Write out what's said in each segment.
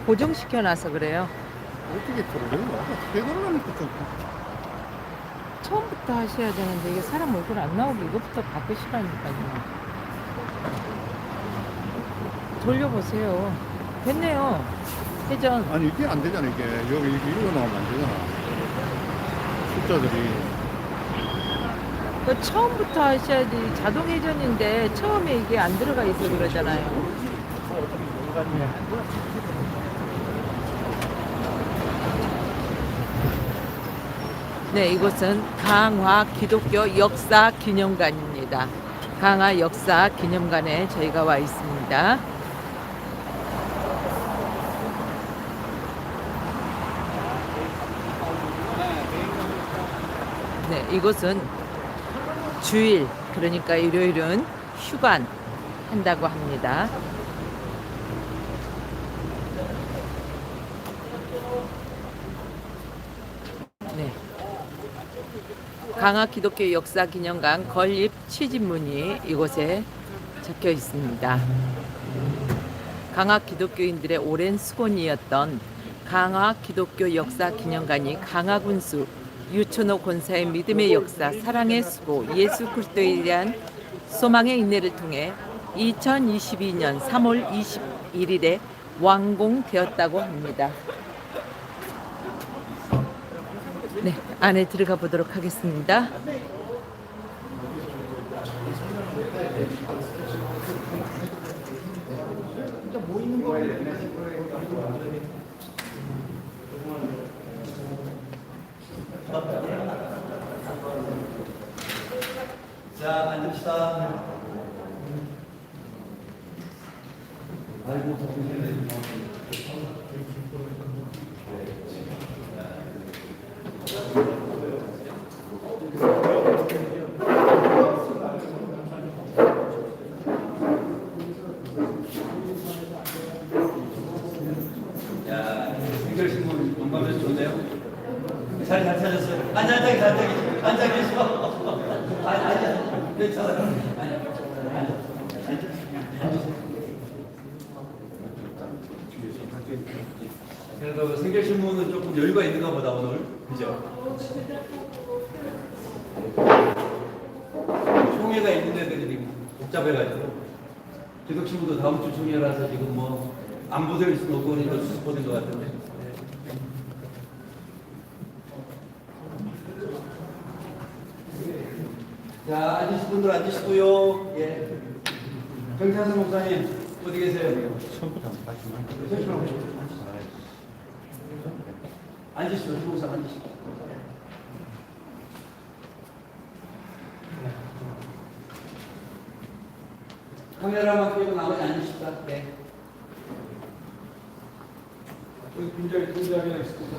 고정시켜놔서 그래요. 어떻게 들어가는 거야? 어떻게 들어가니까 좀. 처음부터 하셔야 되는데 이게 사람 얼굴 안 나오게 이것부터 바꾸시라니까요. 돌려보세요. 됐네요. 회전. 아니, 이게 안 되잖아, 이게. 여기, 이거 나오면 안 되잖아. 숫자들이. 그 처음부터 하셔야지. 자동 회전인데 처음에 이게 안 들어가 있어 그러잖아요. 네, 이곳은 강화 기독교 역사 기념관입니다. 강화 역사 기념관에 저희가 와 있습니다. 네, 이곳은 주일, 그러니까 일요일은 휴관 한다고 합니다. 네. 강화 기독교 역사 기념관 건립 취지문이 이곳에 적혀 있습니다. 강화 기독교인들의 오랜 수곤이었던 강화 기독교 역사 기념관이 강화 군수 유천호 권사의 믿음의 역사, 사랑의 수고, 예수 그리스도에 대한 소망의 인내를 통해 2022년 3월 21일에 완공되었다고 합니다. 네, 안에 들어가 보도록 하겠습니다. 자, 앉읍시다. 자, 연결신문 건강에서 좋네요. 자리 잘 찾았어요. 앉아 계셔. 앉아. 괜찮아요. 그래도 생결신문은 조금 여유가 있는가 보다 오늘. 그죠? 총회가 있는 애들이 지금 복잡해가지고 기독신문도 다음 주 총회라서 지금 뭐 안 보낼 수는 없고 그러니까 수습보된 것 같은데. 자, 앉으실 분들 앉으시고요. 예. 정찬성 목사님 어디 계세요? 처음부터 한 다시만. 앉으시고 목사 앉으시고. 카메라만 끄고 나머지 앉으십시다. 네. 여기 빈자리가 있을 거다.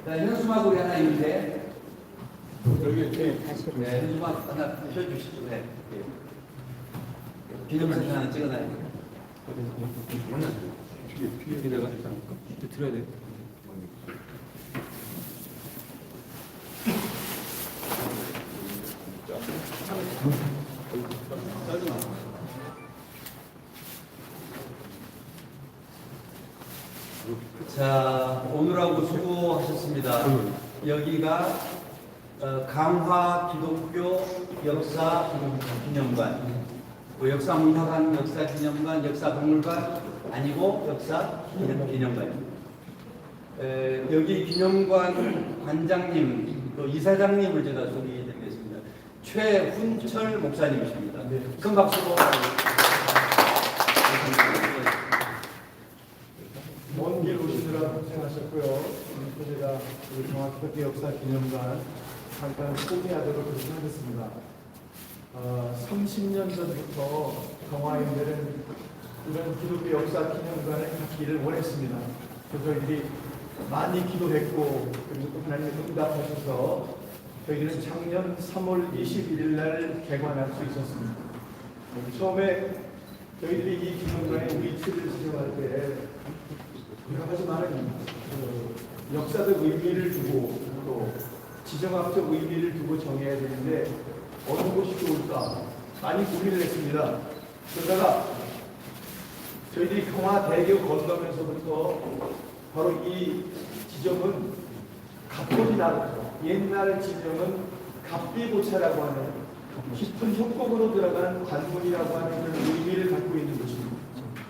자, 현수막으로 하나 있는데. 여기 이렇게. 네, 현수막 하나 펴주시죠. 네. 기념사진 하나 찍어놔야 돼요. 뒤에 내가 들어야 돼. 자, 오늘하고 수고하셨습니다. 여기가 강화 기독교 역사 기념관, 역사문화관, 역사기념관, 역사박물관 아니고 역사기념관입니다. 여기 기념관 관장님, 또 이사장님을 제가 소개해드리겠습니다. 최훈철 목사님이십니다. 큰 박수로. 먼 길 오시느라 고생하셨고요. 제가 우리 강화기독교 역사기념관 잠깐 소개하도록 그렇게 하겠습니다. 30년 전부터 강화인들은 이런 기독교 역사기념관을 갖기를 원했습니다. 그래서 저희들이 많이 기도했고 그리고 또 하나님의 응답하셔서 저희들은 작년 3월 21일 날 개관할 수 있었습니다. 처음에 저희들이 이 기념관의 위치를 지정할 때 여러 가지 많은 역사적 의미를 두고 또 지정학적 의미를 두고 정해야 되는데 어느 곳이 좋을까 많이 고민을 했습니다. 그러다가 저희들이 강화대교 건너면서부터 바로 이 지점은 갑돌이 나루터, 옛날 지점은 갑비고차라고 하는 깊은 협곡으로 들어가는 관문이라고 하는 그런 의미를 갖고 있는 곳입니다.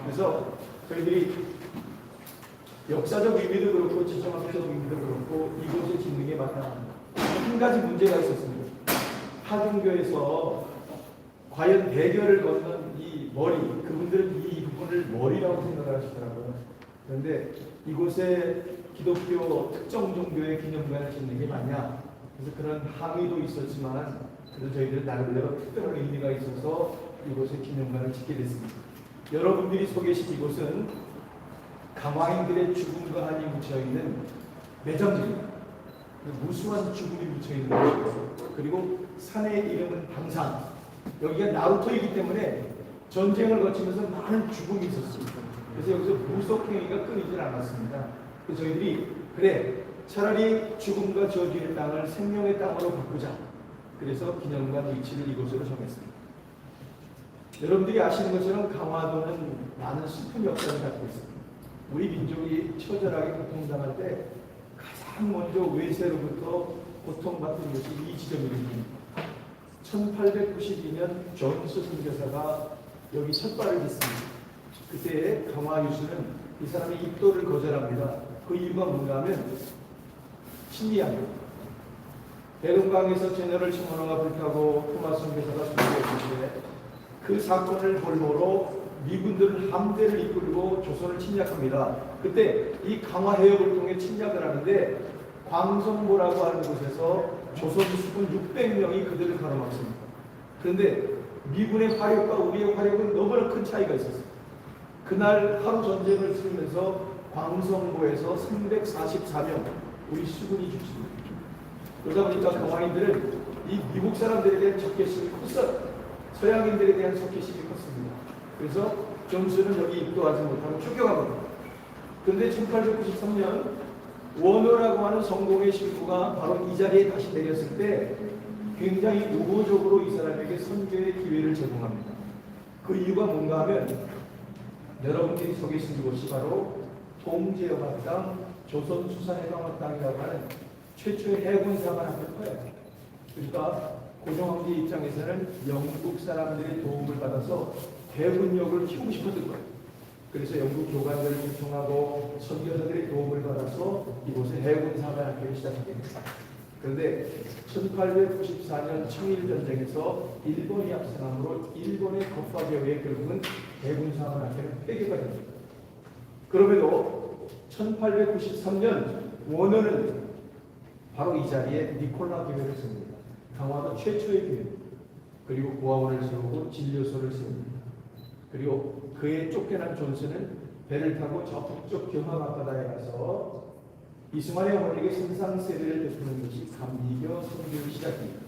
그래서 저희들이 역사적 의미도 그렇고 지정학적 의미도 그렇고 이곳에 짓는 게 마땅합니다. 한 가지 문제가 있었습니다. 하중교에서 과연 대교를 건넌 이 머리, 그분들은 이 부분을 머리라고 생각을 하시더라고요. 그런데 이곳에 기독교 특정 종교의 기념관을 짓는 게 맞냐? 그래서 그런 항의도 있었지만 그래도 저희들은 나름대로 특별한 의미가 있어서 이곳에 기념관을 짓게 됐습니다. 여러분들이 서 계신 이곳은 강화인들의 죽음과 한이 묻혀있는 매점입니다. 무수한 죽음이 묻혀있는 곳이고, 그리고 산의 이름은 방산. 여기가 나루터이기 때문에 전쟁을 거치면서 많은 죽음이 있었습니다. 그래서 여기서 무속행위가 끊이질 않았습니다. 그래서 저희들이 그래 차라리 죽음과 저주의 땅을 생명의 땅으로 바꾸자. 그래서 기념관 위치를 이곳으로 정했습니다. 여러분들이 아시는 것처럼 강화도는 많은 슬픈 역사를 갖고 있습니다. 우리 민족이 처절하게 고통당할 때 가장 먼저 외세로부터 고통받은 것이 이 지점입니다. 1892년 존스 선교사가 여기 첫 발을 딛습니다. 그때 강화유수는 이 사람의 입도를 거절합니다. 그 이유가 뭔가 하면 신비합니다. 대동강에서 제너럴 청원호가 불타고 토마스 선교사가 순교했는데 그 사건을 볼모로 미군들은 함대를 이끌고 조선을 침략합니다. 그때 이 강화해역을 통해 침략을 하는데 광성보라고 하는 곳에서 조선 수군 600명이 그들을 가로막습니다. 그런데 미군의 화력과 우리의 화력은 너무나 큰 차이가 있었어요. 그날 하루 전쟁을 치르면서 광성보에서 344명 우리 수군이 죽습니다. 그러다 보니까 강화인들은 이 미국 사람들에 대한 적개심이 컸어요. 서양인들에 대한 적개심이 컸습니다. 그래서 존스는 여기 입도하지 못하고 쫓겨갑니다. 그런데 1893년 원어라고 하는 성공의 신부가 바로 이 자리에 다시 내렸을 때 굉장히 우호적으로 이 사람에게 선교의 기회를 제공합니다. 그 이유가 뭔가 하면 여러분들이 서 계신 이곳이 바로 동제영학 땅, 조선수산해방학 땅이라고 하는 최초의 해군사관 학교예요. 그러니까 고종황제 입장에서는 영국 사람들의 도움을 받아서 해군력을 키우고 싶었던 거예요. 그래서 영국 교관들을 요청하고 선교사들의 도움을 받아서 이곳에 해군사관 학교를 시작하게 됩니다. 그런데 1894년 청일전쟁에서 일본이 압승함으로 일본의 겁박에 의해 결국은 해군사관 학교는 폐교가 됩니다. 그럼에도 1893년 원어는 바로 이 자리에 니콜라 교회를 세웁니다. 강화도 최초의 교회. 그리고 고아원을 세우고 진료소를 세웁니다. 그리고 그에 쫓겨난 존스는 배를 타고 저 북쪽 경항 앞바다에 가서 이스마엘 어머니에게 선상세례를 베푸는 것이 감리교 선교의 시작입니다.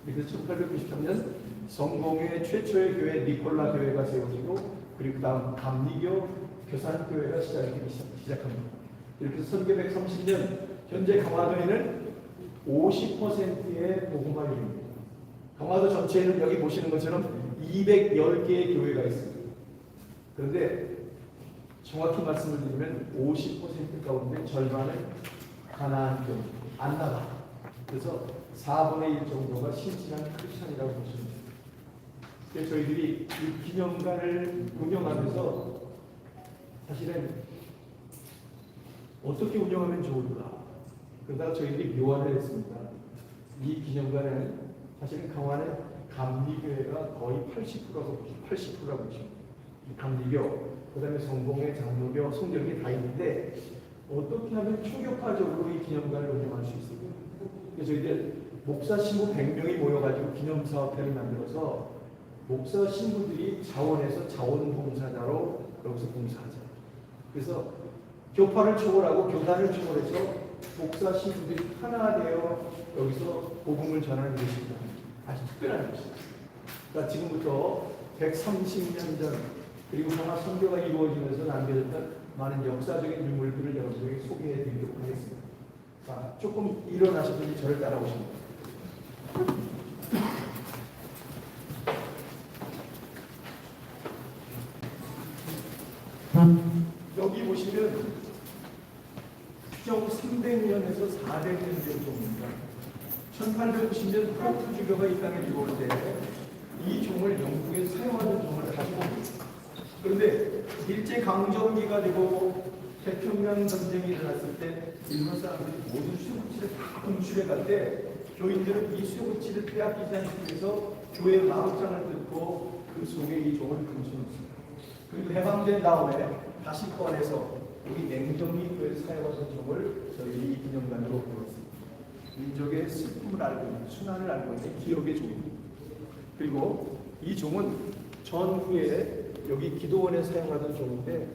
그래서 1893년 성공회 최초의 교회 니콜라 교회가 세워지고 그리고 그 다음 감리교 교산교회가 시작합니다. 이렇게 해서 1930년 현재 강화도에는 50%의 복음화율입니다. 강화도 전체에는 여기 보시는 것처럼 210개의 교회가 있습니다. 그런데 정확히 말씀을 드리면 50% 가운데 절반은 가나안교, 안나다. 그래서 4분의 1 정도가 신실한 크리스천이라고 보시면 됩니다. 그래서 저희들이 이 기념관을 운영하면서 사실은 어떻게 운영하면 좋을까? 그러다가 저희들이 묘안을 했습니다. 이 기념관에는 사실은 강화는 감리교회가 거의 80%라고 보시면 감리교, 그 다음에 성공회, 장로교, 성결교 다 있는데 어떻게 하면 초교파적으로 이 기념관을 운영할 수 있을까요? 그래서 저희들 목사 신부 100명이 모여가지고 기념사업회를 만들어서 목사 신부들이 자원해서 자원봉사자로 여기서 봉사하자. 그래서 교파를 초월하고 교단을 초월해서 목사 신부들이 하나 되어 여기서 복음을 전하는 것입니다. 아주 특별한 것입니다. 그러니까 지금부터 130년 전 그리고 아마 선교가 이루어지면서 남겨졌던 많은 역사적인 인물들을 여러분에게 소개해 드리도록 하겠습니다. 자, 조금 일어나시더니 저를 따라오십니다. 여기 보시면 규정 300년에서 400년 정도입니다. 1890년 포르투갈가 이 땅에 들어올 때 이 종을 영국에 사용하는 종을 가지고 옵니다. 그런데 일제강점기가 되고 태평양 전쟁이 일어났을 때 일본 사람들이 모든 수요구치를 다 분출해 갈 때 교인들은 이 수요구치를 빼앗기지 않기 위해서 교회 마루장을 뜯고 그 속에 이 종을 감춰놓습니다. 그리고 해방된 다음에 다시 꺼내서 우리 냉정리 교회에 사용하던 종을 저희들이 이 기념관으로 보냈습니다. 민족의 슬픔을 알고 있는 순환을 알고 있는 기억의 종입니다. 그리고 이 종은 전후에 여기 기도원에 사용하던 종인데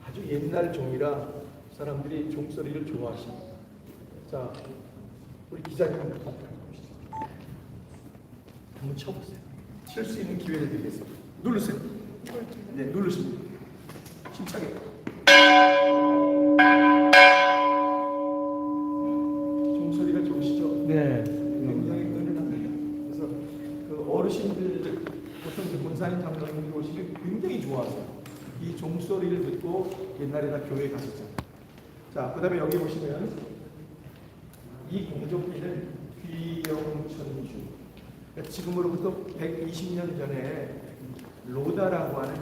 아주 옛날 종이라 사람들이 종소리를 좋아하십니다. 자, 우리 기자님 한번 쳐보세요. 칠 수 있는 기회를 드리겠습니다. 누르세요. 네, 누르십니다. 힘차게. 종소리가 좋으시죠? 네. 굉장히 은은합니다. 그래서 그 어르신들 보통 이제 본사님 장로님들이 오시면 굉장히 좋아하세요. 이 종소리를 듣고 옛날에 다 교회에 갔었잖아요. 자, 그 다음에 여기 보시면 이 공족비는 귀영천주. 그러니까 지금으로부터 120년 전에 로다라고 하는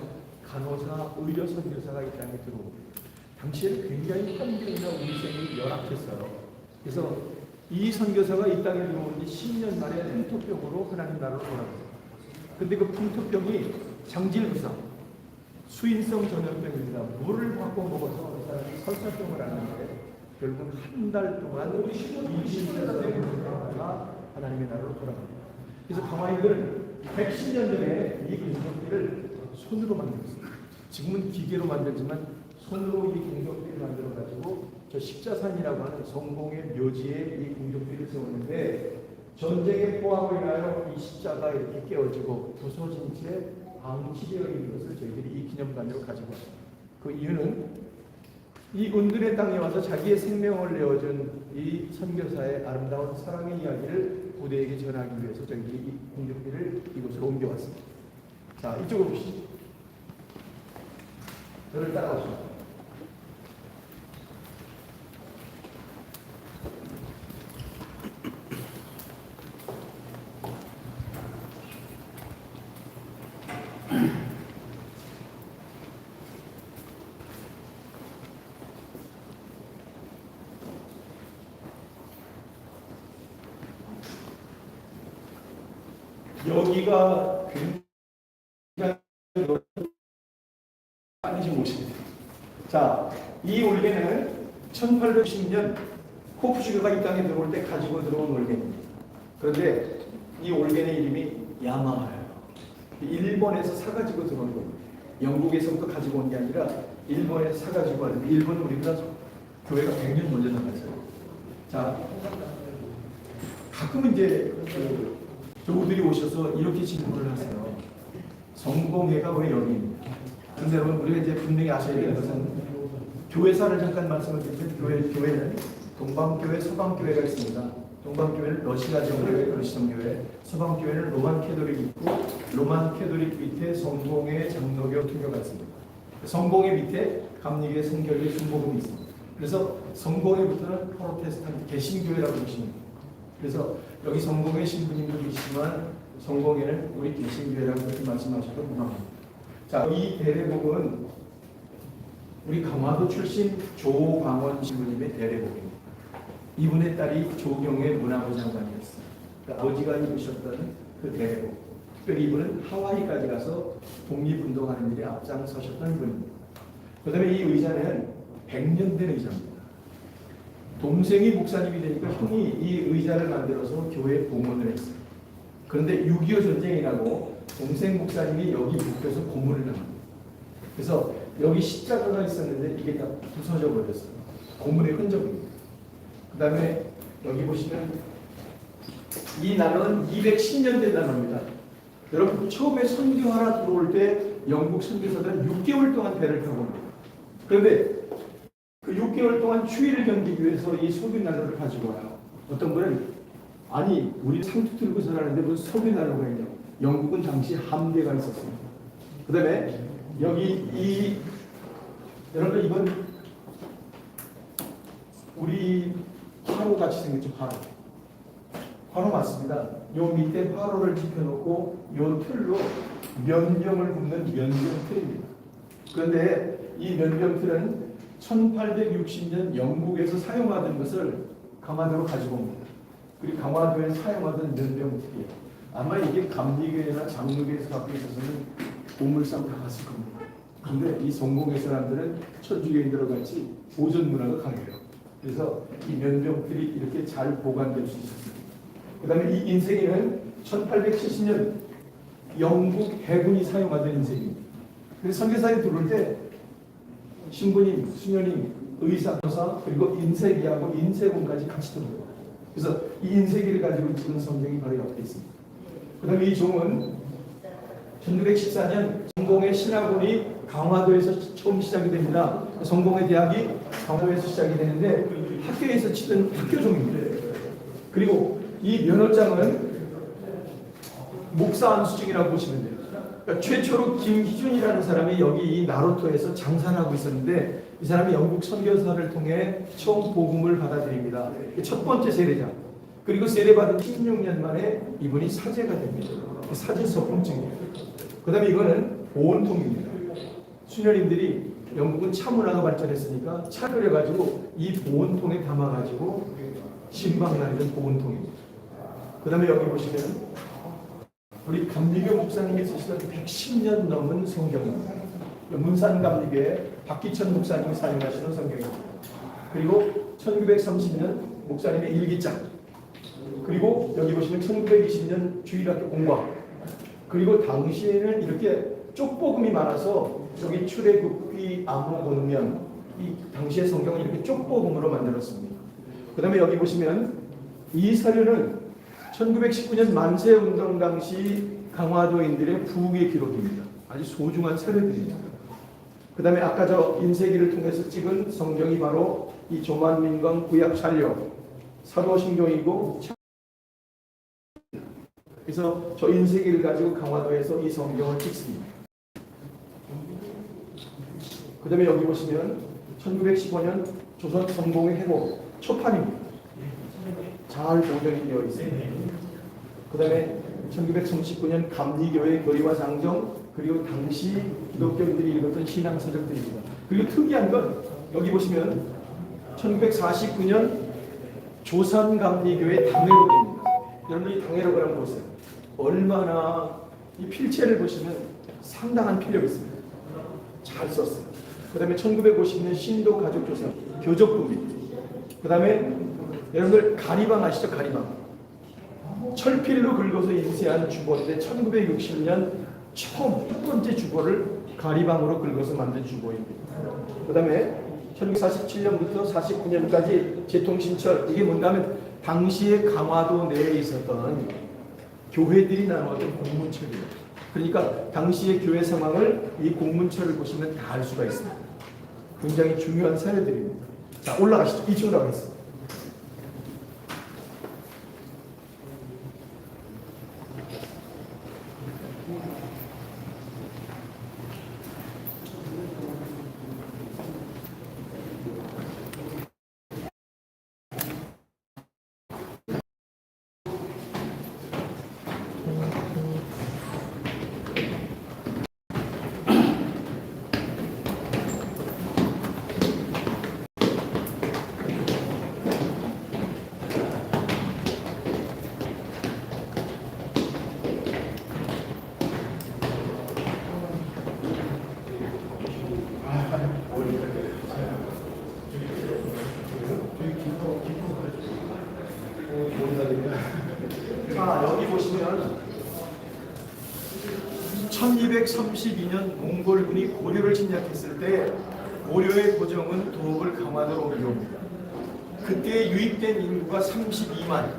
간호사, 의료 선교사가 이 땅에 들어오고 당시에는 굉장히 환경이나 위생이 열악했어요. 그래서 이 선교사가 이 땅에 들어온 지 10년 만에 풍토병으로 하나님 나라로 돌아갔어요. 근데 그 풍토병이 장질부상, 수인성 전염병입니다. 물을 바꿔 먹어서 이 사람이 설사병을 하는데 결국 한 달 동안 20년 되다가 하나님의 나라로 돌아갑니다. 그래서 가마인들은 110년 전에 이 공격기를 손으로 만들었습니다. 지금은 기계로 만들지만 손으로 이 공격기를 만들어가지고 저 십자산이라고 하는 성공의 묘지에 이 공격기를 세웠는데 전쟁의 포함으로 인하여 이 십자가 이렇게 깨어지고 부서진 채 방치되어 있는 것을 저희들이 이 기념관으로 가지고 왔습니다. 그 이유는 이 은둔의 땅에 와서 자기의 생명을 내어준 이 선교사의 아름다운 사랑의 이야기를 부대에게 전하기 위해서 저희들이 이 공격기를 이곳으로 옮겨왔습니다. 자, 이쪽으로 보시죠. 저를 따라오시죠. 여기가 굉장히 빨리 좀 오시면 돼요. 자, 이 올개는 1810년 코프슈가가 이 땅에 들어올 때 가지고 들어온 올개입니다. 그런데 이 올개의 이름이 야마하예요. 일본에서 사가지고 들어온 거예요. 영국에서부터 가지고 온 게 아니라 일본에서 사가지고 왔는데 일본은 우리보다 교회가 100년 먼저 나갔어요. 자, 가끔 이제 교우들이 오셔서 이렇게 질문을 하세요. 성공회가 왜 여기입니까? 그런데 여러분 우리가 이제 분명히 아셔야 되는 것은 교회사를 잠깐 말씀을 드리면 교회는 동방교회, 서방교회가 있습니다. 동방교회는 러시아 정교회, 러시아정교회, 서방교회는 로만 캐톨릭이 있고 로만 캐톨릭 밑에 성공회, 장로교, 투교가 있습니다. 성공회 밑에 감리교, 성결교, 순복음이 있습니다. 그래서 성공회부터는 프로테스탄트 개신교회라고 보시면 됩니다. 그래서 여기 성공회 신부님도 계시지만 성공회는 우리 개신교회라고 그렇게 말씀하셔도 무방합니다. 자, 이 대례복은 우리 강화도 출신 조광원 신부님의 대례복입니다. 이분의 딸이 조경의 문화부 장관이었어요. 그러니까 아버지가 입으셨던 그 대례복. 특별히 이분은 하와이까지 가서 독립운동하는 일에 앞장서셨던 분입니다. 그 다음에 이 의자는 100년 된 의자입니다. 동생이 목사님이 되니까 형이 이 의자를 만들어서 교회에 봉헌을 했어요. 그런데 6.25 전쟁이 나고 동생 목사님이 여기 묶여서 고문을 당합니다. 그래서 여기 십자가가 있었는데 이게 다 부서져 버렸어요. 고문의 흔적입니다. 그 다음에 여기 보시면 이 나라는 210년 된 나라입니다. 여러분 처음에 선교하러 들어올 때 영국 선교사들은 6개월 동안 배를 타고 옵니다. 그런데 그 6개월 동안 추위를 견디기 위해서 이 석유 난로를 가지고 와요. 어떤 분은 아니 우리 상투 들고 살았는데 무슨 석유 난로가 있냐고. 영국은 당시 함대가 있었습니다. 그 다음에 여기 이 여러분 이건 우리 화로 같이 생겼죠. 화로 맞습니다. 요 밑에 화로를 지펴놓고 요 틀로 면병을 굽는 면병 틀입니다. 그런데 이 면병 틀은 1860년 영국에서 사용하던 것을 강화도로 가지고 옵니다. 그리고 강화도에 사용하던 면병 틀이에요. 아마 이게 감리교회나 장로교에서 갖고 있어서는 보물상 다 갔을 겁니다. 근데 이 성공의 사람들은 천주교인들과 같이 보존 문화가 강해요. 그래서 이 면병틀이 이렇게 잘 보관될 수 있었습니다. 그 다음에 이 인쇄기는 1870년 영국 해군이 사용하던 인쇄기입니다. 그래서 선교사에 들어올 때 신부님, 수녀님, 의사, 교사 그리고 인쇄기하고 인쇄공까지 같이 들어옵니다. 그래서 이 인쇄기를 가지고 찍은 성경이 바로 옆에 있습니다. 그 다음에 이 종은 1914년 성공의 신학원이 강화도에서 처음 시작이 됩니다. 성공의 대학이 강화도에서 시작이 되는데 학교에서 치던 학교종입니다. 그리고 이 면허장은 목사 안수증이라고 보시면 돼요. 그러니까 최초로 김희준이라는 사람이 여기 이 나루토에서 장사를 하고 있었는데 이 사람이 영국 선교사를 통해 처음 복음을 받아들입니다. 첫 번째 세례자. 그리고 세례받은 16년 만에 이분이 사제가 됩니다. 사제 서품증이에요. 그 다음에 이거는 보온통입니다. 수녀님들이 영국은 차문화가 발전했으니까 차를 해가지고 이 보온통에 담아가지고 신방 다니는 보온통입니다. 그 다음에 여기 보시면 우리 감리교 목사님이 쓰시던 110년 넘은 성경입니다. 문산감리교회 박기천 목사님이 사용하시는 성경입니다. 그리고 1930년 목사님의 일기장, 그리고 여기 보시면 1920년 주일학교 공과, 그리고 당시에는 이렇게 쪽복음이 많아서 여기 출애굽기, 암호본면 이 당시의 성경을 이렇게 쪽복음으로 만들었습니다. 그 다음에 여기 보시면 이 사료는 1919년 만세운동 당시 강화도인들의 부귀의 기록입니다. 아주 소중한 사료들입니다. 그 다음에 아까 저 인쇄기를 통해서 찍은 성경이 바로 이 조만민강 구약 잔료 사도신경이고, 그래서 저 인쇄기를 가지고 강화도에서 이 성경을 찍습니다. 그 다음에 여기 보시면 1915년 조선 성공의 회복 초판입니다. 잘 보존이 되어 있습니다. 그 다음에 1939년 감리교회 교리와 장정, 그리고 당시 기독교인들이 읽었던 신앙서적들입니다. 그리고 특이한 건 여기 보시면 1949년 조선감리교회 당회록입니다. 여러분 이 당회록을 한번 보세요. 얼마나 이 필체를 보시면 상당한 필력이 있습니다. 잘 썼어요. 그 다음에 1950년 신도 가족조사 교적부입니다. 그 다음에 여러분들 가리방 아시죠? 가리방. 철필로 긁어서 인쇄한 주보인데 1960년 처음 첫 번째 주보를 가리방으로 긁어서 만든 주보입니다. 그 다음에 1947년부터 49년까지 제통신철, 이게 뭔가 하면 당시에 강화도 내에 있었던 교회들이 나누었던 공문철이에요. 그러니까 당시의 교회 상황을 이 공문철을 보시면 다 알 수가 있습니다. 굉장히 중요한 사례들입니다. 자, 올라가시죠. 2층으로 가겠습니다. 자, 여기 보시면 1232년 몽골군이 고려를 침략했을 때 고려의 고정은 도읍을 강화도로 옮겨옵니다. 그때 유입된 인구가 32만.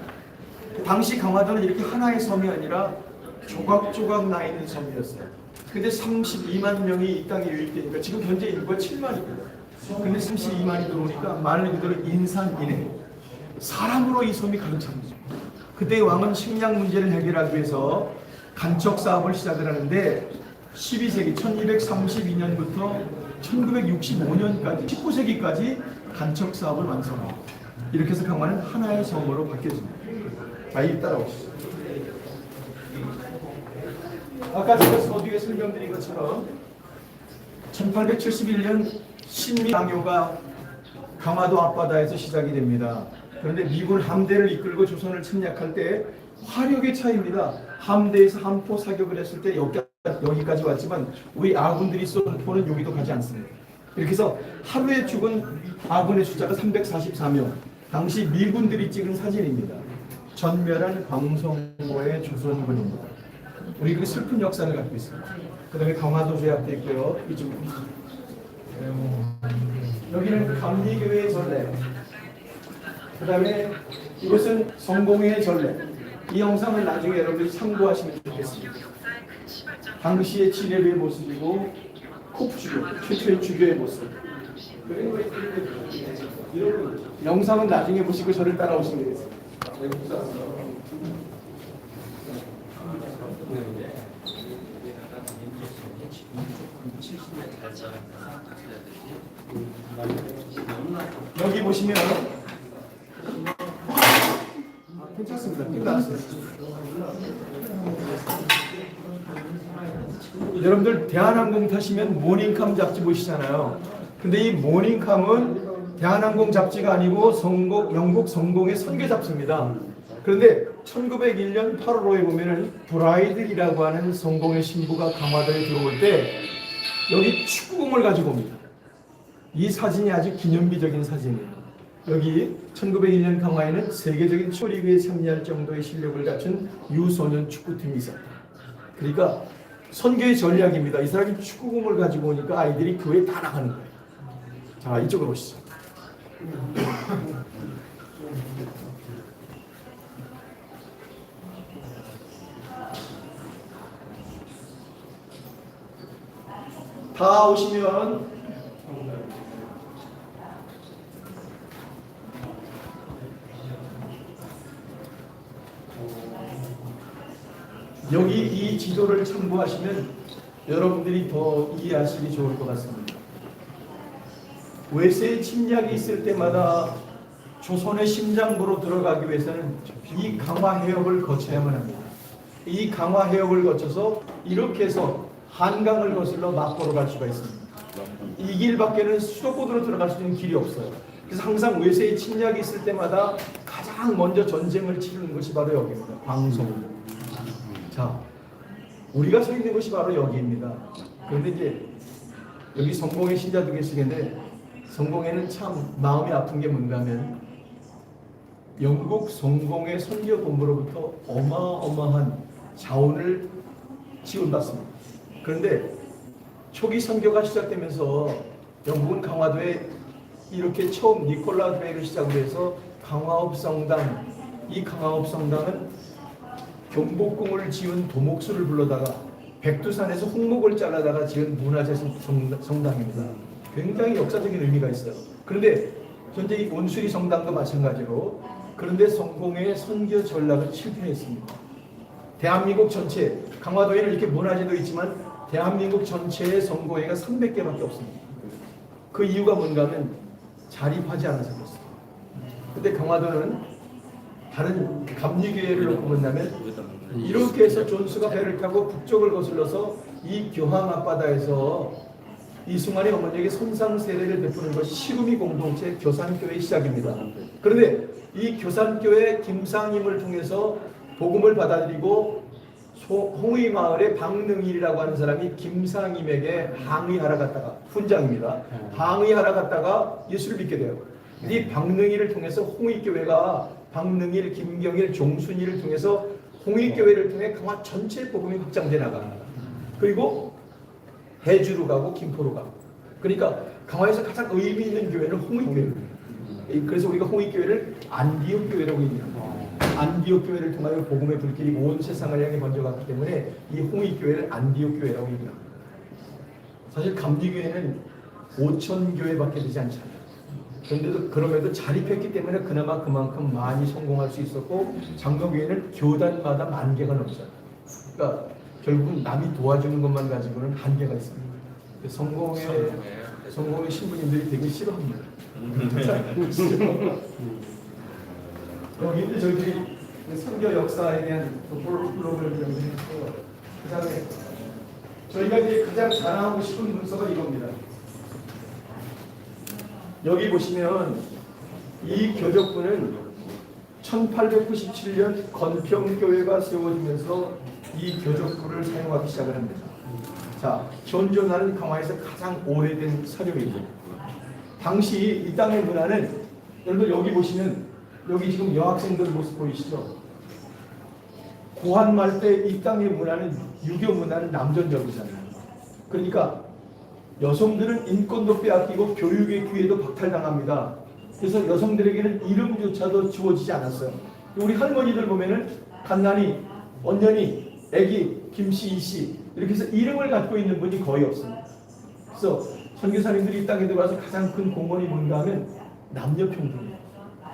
당시 강화도는 이렇게 하나의 섬이 아니라 조각조각 나 있는 섬이었어요. 근데 32만 명이 이 땅에 유입되니까 지금 현재 인구가 7만입니다. 근데 32만이 들어오니까 말 그대로 인산인해. 사람으로 이 섬이 가득 찬 거죠. 그때 왕은 식량 문제를 해결하기 위해서 간척 사업을 시작을 하는데 12세기 1232년부터 1965년까지 19세기까지 간척 사업을 완성하고 이렇게 해서 강화는 하나의 섬으로 바뀌어집니다. 자, 이 따라오시죠. 아까 제가 서두에 설명드린 것처럼 1871년 신미강요가 강화도 앞바다에서 시작이 됩니다. 그런데 미군 함대를 이끌고 조선을 침략할 때 화력의 차이입니다. 함대에서 함포 사격을 했을 때 여기까지 왔지만 우리 아군들이 쏜 포는 여기도 가지 않습니다. 이렇게 해서 하루에 죽은 아군의 숫자가 344명. 당시 미군들이 찍은 사진입니다. 전멸한 광성고의 조선군입니다. 우리 그 슬픈 역사를 갖고 있습니다. 그 다음에 강화도 조약도 있고요. 이쪽 여기는 감리교회의 전례. 그 다음에 이것은 성공회의 전례. 이 영상을 나중에 여러분들이 참고하시면 좋겠습니다. 당시의 지뢰의 모습이고 코프주교, 최초의 주교의 모습. 그리고 이런 영상은 나중에 보시고 저를 따라오시면 되겠습니다. 여기 보시면 괜찮습니다. 끝났어요. 여러분들 대한항공 타시면 모닝캄 잡지 보시잖아요. 근데 이 모닝캄은 대한항공 잡지가 아니고 영국 성공의 선계 잡지입니다. 그런데 1901년 8월호에 보면은 브라이들이라고 하는 성공의 신부가 강화도에 들어올 때 여기 축구공을 가지고 옵니다. 이 사진이 아주 기념비적인 사진이에요. 여기 1901년 강화에는 세계적인 초리그에 참여할 정도의 실력을 갖춘 유소년 축구팀이 있었다. 그러니까 선교의 전략입니다. 이 사람이 축구공을 가지고 오니까 아이들이 교회에 다 나가는 거예요. 자, 이쪽으로 오시죠. 다 오시면 여기 이 지도를 참고하시면 여러분들이 더 이해하시기 좋을 것 같습니다. 외세의 침략이 있을 때마다 조선의 심장부로 들어가기 위해서는 이 강화해역을 거쳐야만 합니다. 이 강화해역을 거쳐서 이렇게 해서 한강을 거슬러 막고로 갈 수가 있습니다. 이 길밖에는 수도권으로 들어갈 수 있는 길이 없어요. 그래서 항상 외세의 침략이 있을 때마다 가장 먼저 전쟁을 치르는 것이 바로 여기입니다. 광성. 자, 우리가 서 있는 것이 바로 여기입니다. 그런데 이제 여기 성공의 신자도 계시겠는데 성공에는 참 마음이 아픈 게 뭔가 하면 영국 성공의 선교 본부로부터 어마어마한 자원을 지원받습니다. 그런데 초기 선교가 시작되면서 영국은 강화도에 이렇게 처음 니콜라 대회를 시작으로 해서 강화읍 성당, 이 강화읍 성당은 경복궁을 지은 도목수를 불러다가 백두산에서 홍목을 잘라다가 지은 문화재 성당입니다. 굉장히 역사적인 의미가 있어요. 그런데 현재 이 온수리 성당도 마찬가지로 그런데 성공의 선교 전략은 실패했습니다. 대한민국 전체, 강화도에는 이렇게 문화재도 있지만 대한민국 전체의 성공회가 300개밖에 없습니다. 그 이유가 뭔가 하면 자립하지 않아서 그렇습니다. 근데 강화도는 다른 감리교회를 놓고 본다면 이렇게 해서 존스가 배를 타고 북쪽을 거슬러서 이 교항 앞바다에서 이승환의 어머니에게 선상 세례를 베푸는 것이 시루미 공동체 교산교회의 시작입니다. 그런데 이 교산교회 김상임을 통해서 복음을 받아들이고 홍의 마을의 박능일이라고 하는 사람이 김상임에게 항의하러 갔다가 훈장입니다. 항의하러 갔다가 예수를 믿게 돼요. 이 박능일을 통해서 홍의교회가 박능일, 김경일, 종순이를 통해서 홍의교회를 통해 강화 전체 복음이 확장돼 나갑니다. 그리고 해주로 가고 김포로 가고. 그러니까 강화에서 가장 의미 있는 교회는 홍의교회입니다. 그래서 우리가 홍의교회를 안디옥 교회라고 얘기합니다. 안디옥 교회를 통하여 복음의 불길이 온 세상을 향해 번져갔기 때문에 이 홍의교회를 안디옥 교회라고 얘기합니다. 사실 감리교회는 5천 교회밖에 되지 않잖아요. 그런데도 그럼에도 자립했기 때문에 그나마 그만큼 많이 성공할 수 있었고 장로교회는 교단마다 10,000개가 넘잖아요. 그러니까 결국은 남이 도와주는 것만 가지고는 한계가 있습니다. 성공의 신부님들이 되게 싫어합니다. 여기 저희들이 선교 역사에 대한 프로그램을 연구했고요. 그다음에 저희가 이제 가장 자랑하고 싶은 문서가 이겁니다. 여기 보시면 이 교적부는 1897년 건평교회가 세워지면서 이 교적부를 사용하기 시작을 합니다. 자, 현존하는 강화에서 가장 오래된 서류입니다. 당시 이 땅의 문화는 여러분 여기 보시면 여기 지금 여학생들 모습 보이시죠? 고한말 때 이 땅의 문화는 유교 문화는 남전적이잖아요. 그러니까 여성들은 인권도 빼앗기고 교육의 기회도 박탈당합니다. 그래서 여성들에게는 이름조차도 주어지지 않았어요. 우리 할머니들 보면은 간난이, 언년이, 애기, 김씨, 이씨 이렇게 해서 이름을 갖고 있는 분이 거의 없습니다. 그래서 선교사님들이 이 땅에 들어와서 가장 큰 공헌이 뭔가 하면 남녀평등이에요.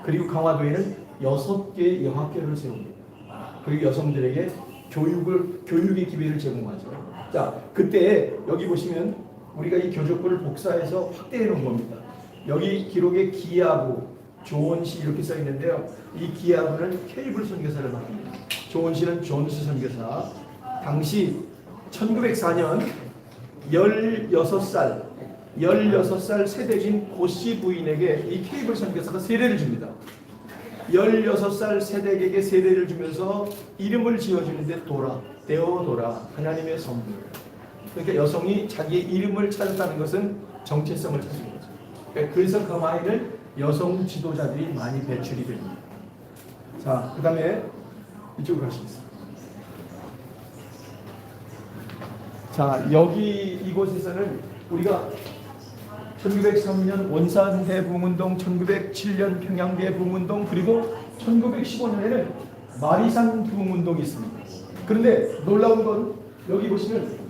그리고 강화도에는 6개의 여학교를 세웁니다. 그리고 여성들에게 교육의 기회를 제공하죠. 자, 그때 여기 보시면 우리가 이 교적부를 복사해서 확대해 놓은 겁니다. 여기 기록에 기아부, 조원시 이렇게 써 있는데요. 이 기아부는 케이블 선교사를 말합니다. 조원시는 존스 선교사. 당시 1904년 16살 세대인 고씨 부인에게 이 케이블 선교사가 세례를 줍니다. 16살 세대에게 세례를 주면서 이름을 지어주는데 데오도라, 하나님의 선물. 그러니까 여성이 자기의 이름을 찾았다는 것은 정체성을 찾은 거죠. 그래서 강화에는 여성 지도자들이 많이 배출이 됩니다. 자, 그 다음에 이쪽으로 가시겠습니다. 자, 여기 이곳에서는 우리가 1903년 원산 대부흥운동, 1907년 평양 대부흥운동, 그리고 1915년에는 마리산 부흥운동이 있습니다. 그런데 놀라운 건 여기 보시면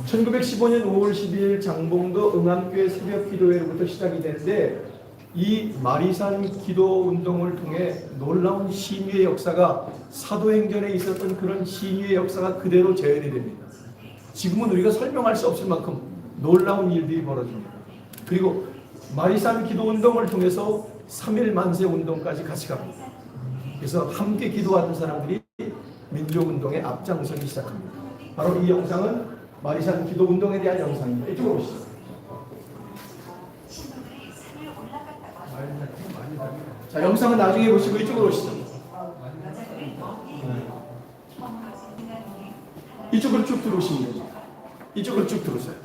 1915년 5월 12일 장봉도 응암교회 새벽 기도회로부터 시작이 됐는데 이 마리산 기도운동을 통해 놀라운 신유의 역사가 사도행전에 있었던 그런 신유의 역사가 그대로 재현이 됩니다. 지금은 우리가 설명할 수 없을 만큼 놀라운 일들이 벌어집니다. 그리고 마리산 기도운동을 통해서 3일 만세 운동까지 같이 갑니다. 그래서 함께 기도하는 사람들이 민족운동에 앞장서기 시작합니다. 바로 이 영상은 마리산 기도운동에 대한 영상입니다. 이쪽으로 오시죠. 자, 영상은 나중에 보시고 이쪽으로 오시죠. 이쪽으로 쭉 들어오시면 됩니다. 이쪽으로 쭉 들어오세요.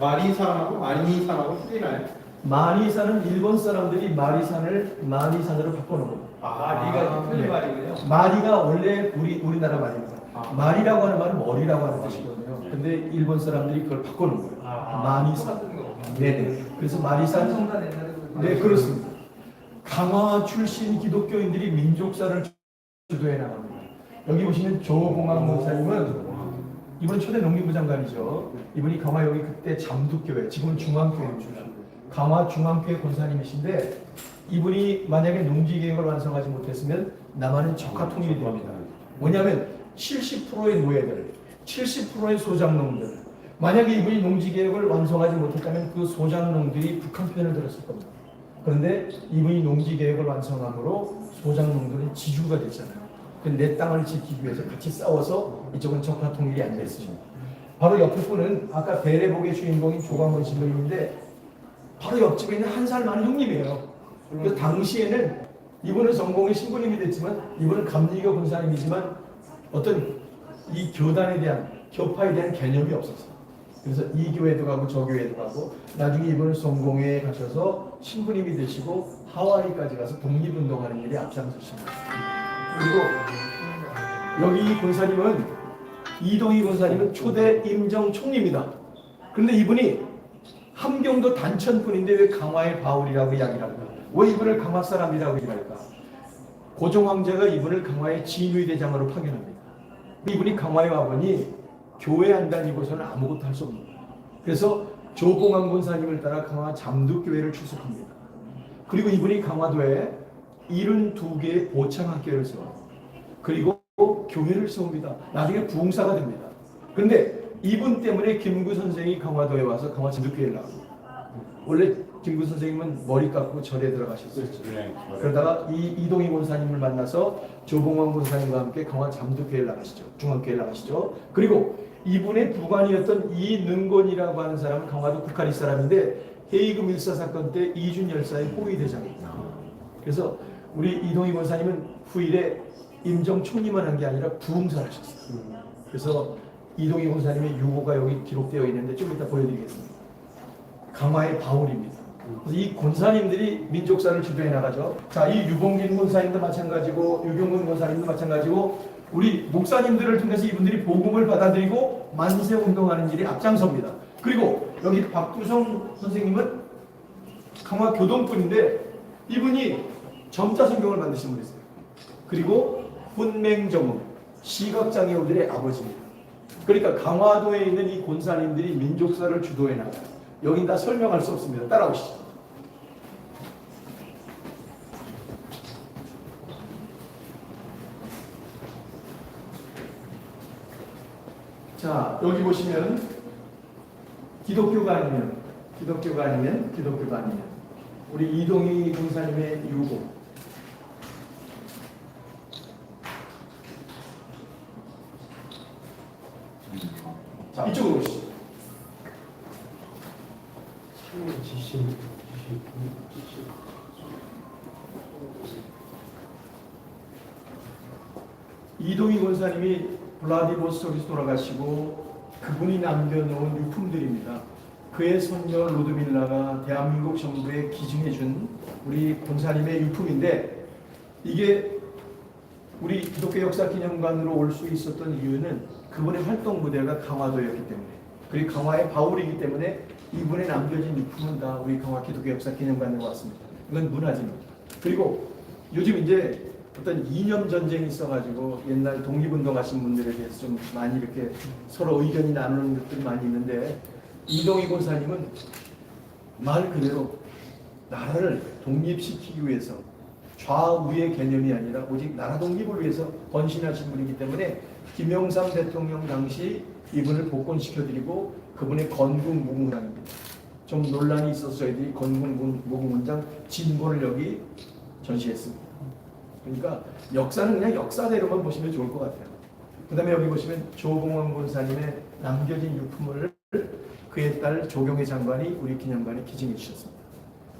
마리산하고 마니산하고 틀리나요? 마니산은 일본 사람들이 마리산을 마니산으로 바꿔놓은 겁니다. 마리가 틀린 말이군요. 마리가 원래 우리나라 말입니다. 마리라고 하는 말은 머리라고 하는 뜻이거든요. 근데 일본 사람들이 그걸 바꿔놓은 거예요. 마니산. 네네. 그래서 마리산. 네, 그렇습니다. 강화 출신 기독교인들이 민족사를 주도해 나갑니다. 여기 보시면 조공학 목사님은 이분 초대 농림부 장관이죠. 이분이 강화역이 그때 잠둑교회, 지금은 중앙교회입니다. 강화 중앙교회 권사님이신데 이분이 만약에 농지계획을 완성하지 못했으면 남한은 적화통일이 됩니다. 뭐냐면 70%의 노예들, 70%의 소장농들, 만약에 이분이 농지계획을 완성하지 못했다면 그 소장농들이 북한 편을 들었을 겁니다. 그런데 이분이 농지계획을 완성함으로 소장농들은 지주가 됐잖아요. 내 땅을 지키기 위해서 같이 싸워서 이쪽은 적화통일이 안 됐습니다. 바로 옆에 분은 아까 배례복의 주인공인 조광원 신부님인데 바로 옆집에 있는 한 살 많은 형님이에요. 그 당시에는 이분은 성공의 신부님이 됐지만 이분은 감리교 권사님이지만 어떤 이 교단에 대한 교파에 대한 개념이 없었어요. 그래서 이 교회도 가고 저 교회도 가고 나중에 이분은 성공회에 가셔서 신부님이 되시고 하와이까지 가서 독립운동하는 일에 앞장서십니다. 그리고 여기 권사님은 이동희 권사님은 초대 임정 총리입니다. 그런데 이분이 함경도 단천분인데 왜 강화의 바울이라고 이야기를 할까? 왜 이분을 강화 사람이라고 얘기할까? 고종 황제가 이분을 강화의 진위대장으로 파견합니다. 이분이 강화에 와보니 교회 안 다니고서는 아무것도 할 수 없는 거예요. 그래서 조공황 권사님을 따라 강화 잠둑교회를 출석합니다. 그리고 이분이 강화도에 72개의 보창학교를 세워요. 그리고 교회를 세웁니다. 나중에 부흥사가 됩니다. 그런데 이분 때문에 김구 선생이 강화도에 와서 강화 지도교회를 나옵니다. 원래 김구 선생님은 머리 깎고 절에 들어가셨어요. 그러다가 이 이동희 권사님을 만나서 조봉환 권사님과 함께 강화 잠도교회를 나가시죠. 중앙교회를 나가시죠. 그리고 이분의 부관이었던 이능건이라고 하는 사람은 강화도 국가리 사람인데 헤이그 밀사 사건 때 이준 열사의 호위 대장입니다. 그래서 우리 이동희 권사님은 후일에 임정 총리만 한 게 아니라 부흥사를 하셨어요. 그래서 이동희 권사님의 유고가 여기 기록되어 있는데 좀 이따 보여드리겠습니다. 강화의 바울입니다. 그래서 이 권사님들이 민족사를 주도해 나가죠. 자, 이 유봉진 권사님도 마찬가지고 유경근 권사님도 마찬가지고 우리 목사님들을 통해서 이분들이 복음을 받아들이고 만세 운동하는 일이 앞장섭니다. 그리고 여기 박두성 선생님은 강화 교동꾼인데 이분이 점자 성경을 만드신 분이세요. 그리고 훈맹정음 시각장애우들의 아버지입니다. 그러니까 강화도에 있는 이 권사님들이 민족사를 주도해 나가요. 여긴 다 설명할 수 없습니다. 따라오시죠. 자, 여기 보시면 기독교가 아니면 우리 이동희 권사님의 유고. 자, 이쪽으로 오시죠. 이동희 권사님이 블라디보스토크에서 돌아가시고 그분이 남겨놓은 유품들입니다. 그의 손녀 로드밀라가 대한민국 정부에 기증해준 우리 권사님의 유품인데 이게 우리 기독교 역사 기념관으로 올 수 있었던 이유는 그분의 활동 무대가 강화도였기 때문에 그리고 강화의 바울이기 때문에 이분의 남겨진 유품은 다 우리 강화 기독교 역사 기념관으로 왔습니다. 이건 문화재입니다. 그리고 요즘 이제 어떤 이념 전쟁이 있어가지고 옛날 독립운동 하신 분들에 대해서 좀 많이 이렇게 서로 의견이 나누는 것들이 많이 있는데 이동희 권사님은 말 그대로 나라를 독립시키기 위해서 좌우의 개념이 아니라 오직 나라 독립을 위해서 헌신하신 분이기 때문에 김영삼 대통령 당시 이분을 복권시켜드리고 그분의 건국무궁장입니다. 좀 논란이 있어서 저희들이 건국무궁문장 진본을 여기 전시했습니다. 그러니까 역사는 그냥 역사대로만 보시면 좋을 것 같아요. 그 다음에 여기 보시면 조봉환 권사님의 남겨진 유품을 그의 딸 조경혜 장관이 우리 기념관에 기증해 주셨습니다.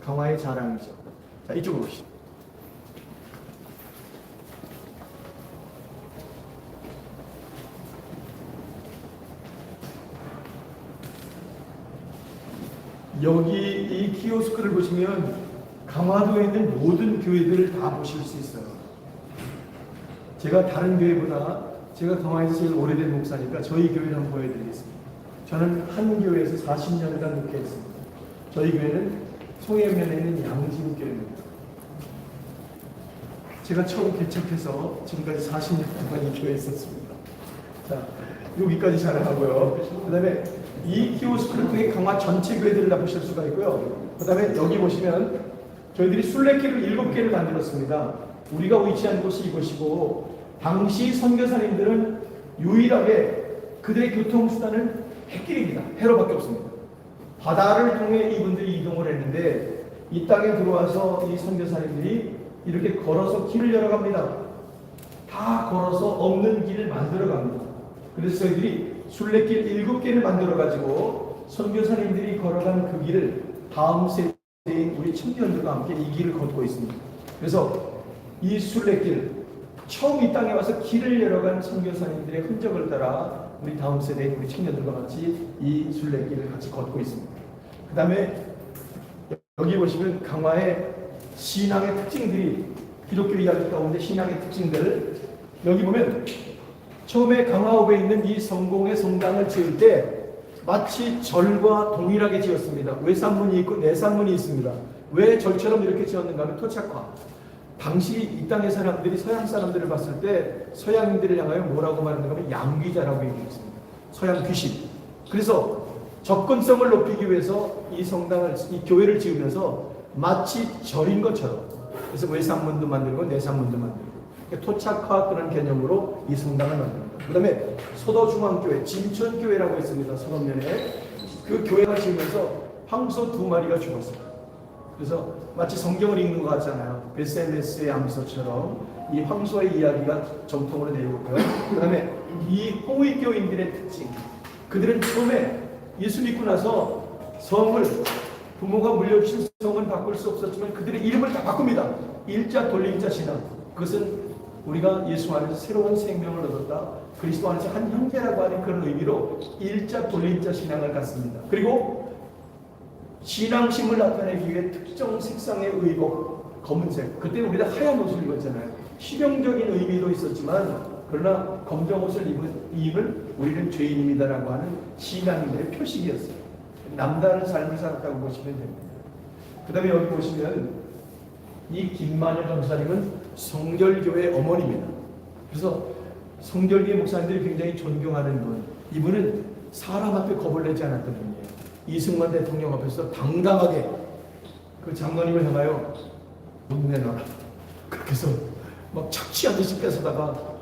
강화의 자랑이죠. 자, 이쪽으로 오시죠. 여기 이 키오스크를 보시면 강화도에 있는 모든 교회들을 다 보실 수 있어요. 제가 다른 교회보다 제가 강화에서 제일 오래된 목사니까 저희 교회를 한번 보여드리겠습니다. 저는 한 교회에서 40년간 목회했습니다. 저희 교회는 송해면에 있는 양진교회입니다. 제가 처음 개척해서 지금까지 40년 동안 이 교회에 있었습니다. 자, 여기까지 자랑하고요. 그 다음에 이 키오스크를 통해 강화 전체 교회들을 다 보실 수가 있고요. 그 다음에 여기 보시면 저희들이 순례길을 7개를 만들었습니다. 우리가 위치한 곳이 이곳이고 당시 선교사님들은 유일하게 그들의 교통수단은 햇길입니다. 해로밖에 없습니다. 바다를 통해 이분들이 이동을 했는데 이 땅에 들어와서 이 선교사님들이 이렇게 걸어서 길을 열어갑니다. 다 걸어서 없는 길을 만들어갑니다. 그래서 저희들이 순례길 7개를 만들어가지고 선교사님들이 걸어간 그 길을 다음 세대인 우리 청년들과 함께 이 길을 걷고 있습니다. 그래서 이 순례길 처음 이 땅에 와서 길을 열어간 선교사님들의 흔적을 따라 우리 다음 세대인 우리 청년들과 같이 이 순례길을 같이 걷고 있습니다. 그 다음에 여기 보시면 강화의 신앙의 특징들이 기독교 이야기 가운데 신앙의 특징들 여기 보면 처음에 강화읍에 있는 이 성공의 성당을 지을 때 마치 절과 동일하게 지었습니다. 외산문이 있고 내산문이 있습니다. 왜 절처럼 이렇게 지었는가 하면 토착화. 당시 이 땅의 사람들이 서양 사람들을 봤을 때 서양인들을 향하여 뭐라고 말하는가 하면 양귀자라고 얘기했습니다. 서양 귀신. 그래서 접근성을 높이기 위해서 이 성당을, 이 교회를 지으면서 마치 절인 것처럼 그래서 외산문도 만들고 내산문도 만들고 그러니까 토착화 그런 개념으로 이 성당을 만듭니다. 그 다음에 소도중앙교회, 진천교회라고 있습니다. 소도면에 그 교회가 지으면서 황소 2마리가 죽었어요. 그래서 마치 성경을 읽는 것 같잖아요. 베세메스의 암소처럼 이 황소의 이야기가 정통으로 되어 있고요. 그 다음에 이 홍익교인들의 특징, 그들은 처음에 예수 믿고 나서 성을, 부모가 물려주신 성은 바꿀 수 없었지만 그들의 이름을 다 바꿉니다. 일자 돌림자 신앙. 그것은 우리가 예수 안에서 새로운 생명을 얻었다, 그리스도 안에서 한 형제라고 하는 그런 의미로 일자 돌림자 신앙을 갖습니다. 그리고 신앙심을 나타내기 위해 특정 색상의 의복, 검은색, 그때 우리가 하얀 옷을 입었잖아요. 실용적인 의미도 있었지만 그러나 검정 옷을 입은 우리는 죄인입니다라고 하는 신앙인들의 표식이었어요. 남다른 삶을 살았다고 보시면 됩니다. 그 다음에 여기 보시면 이 김만열 전사님은 성결교회 어머니입니다. 그래서 성결교회 목사님들이 굉장히 존경하는 분, 이분은 사람 앞에 겁을 내지 않았던 분이에요. 이승만 대통령 앞에서 당당하게 그 장로님을 향하여 돈 내놔라, 그렇게 해서 막 착취하듯이 뺏어다가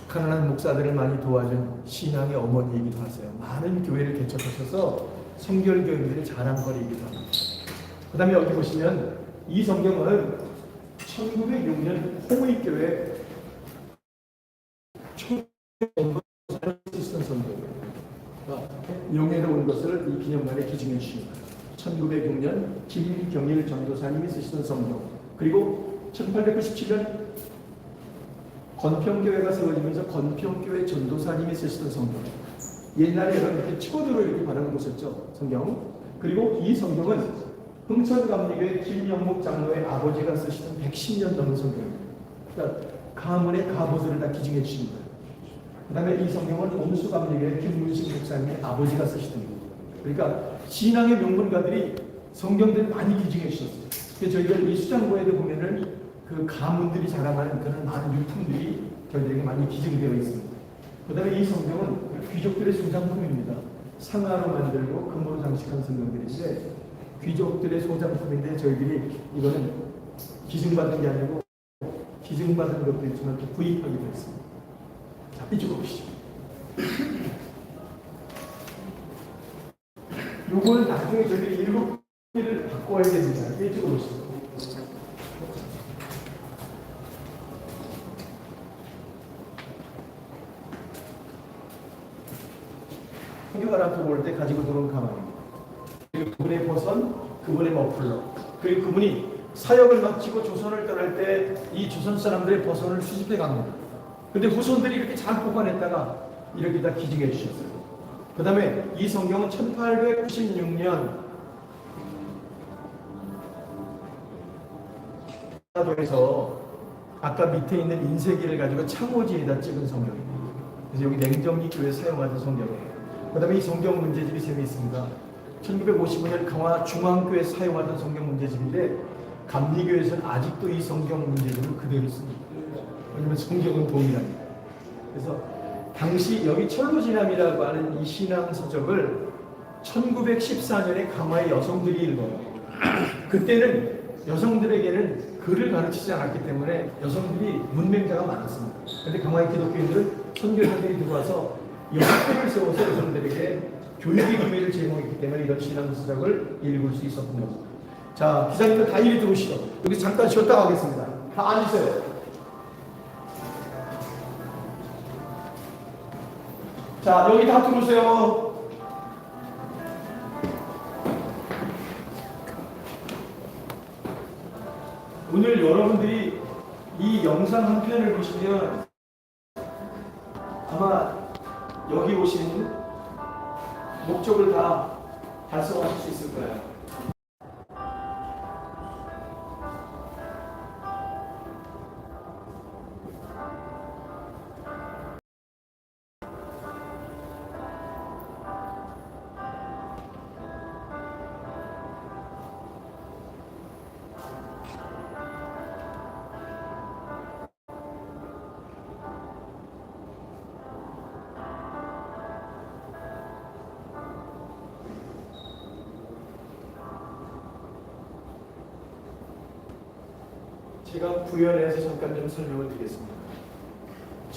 가난한 목사들을 많이 도와준 신앙의 어머니이기도 하세요. 많은 교회를 개척하셔서 성결교인들의 자랑거리이기도 합니다. 그 다음에 여기 보시면 이 성경은 1906년 홍익교회 쓰시던 성경이에요. 용해로운 것을 이 기념관에 기증해 주십니다. 1906년 김경일 전도사님이 쓰시던 성경, 그리고 1897년 건평교회가 세워지면서 건평교회 전도사님이 쓰시던 성경. 옛날에 이렇게 치고들어 이렇게 바르는 곳이었죠, 성경. 그리고 이 성경은 흥천감리교회 김영목 장로의 아버지가 쓰시던 110년 넘은 성경입니다. 그러니까 가문의 가보들을 다 기증해 주십니다. 그 다음에 이 성경은 온수감리교회 김문식 목사님의 아버지가 쓰시던 겁니다. 그러니까 신앙의 명문가들이 성경들을 많이 기증해 주셨어요. 그래서 저희들 이 수장고에도 보면은 그 가문들이 자랑하는 그런 많은 유품들이 저희들에게 많이 기증되어 있습니다. 그 다음에 이 성경은 귀족들의 소장품입니다. 상아로 만들고 금으로 장식한 성경들인데 귀족들의 소장품인데 저희들이 이거는 기증받은 게 아니고 기증받은 것도 있지만 또 구입하기도 했습니다. 자, 이쪽으로 보시죠. 요거는 나중에 저희들이 7개를 바꿔야 됩니다. 이쪽으로 보시죠. 성경을 앞에 볼 때 가지고 들어온 가방입니다. 그리고 그분의 버선, 그분의 머플러, 그리고 그분이 사역을 마치고 조선을 떠날 때 이 조선 사람들의 버선을 수집해 갑니다. 근데 후손들이 이렇게 잘 보관했다가 이렇게 다 기증해 주셨어요. 그 다음에 이 성경은 1896년 에서 아까 밑에 있는 인쇄기를 가지고 창호지에다 찍은 성경입니다. 그래서 여기 냉정리 교회에 사용하던 성경이에요. 그 다음에 이 성경 문제집이 셈이 있습니다. 1955년 강화 중앙교회에 사용하던 성경 문제집인데 감리교회에서는 아직도 이 성경 문제집을 그대로 씁니다. 왜냐하면 성경은 동일합니다. 그래서 당시 여기 철로지남이라고 하는 이 신앙 서적을 1914년에 강화의 여성들이 읽어요. 그때는 여성들에게는 글을 가르치지 않았기 때문에 여성들이 문맹자가 많았습니다. 그런데 강화의 기독교인들은 선교사들이 들어와서 학교를 세워서 여성들에게 교육의 기회를 제공했기 때문에 이런 신앙 서적을 읽을 수 있었던 겁니다. 자, 기자님들 다 이리 들어오시죠. 여기 잠깐 쉬었다 가겠습니다. 다 앉으세요. 자, 여기 다 들어오세요. 오늘 여러분들이 이 영상 한 편을 보시면 아마 여기 오신 목적을 다 달성하실 수 있을 거예요. 제가 부연해서 잠깐 좀 설명을 드리겠습니다.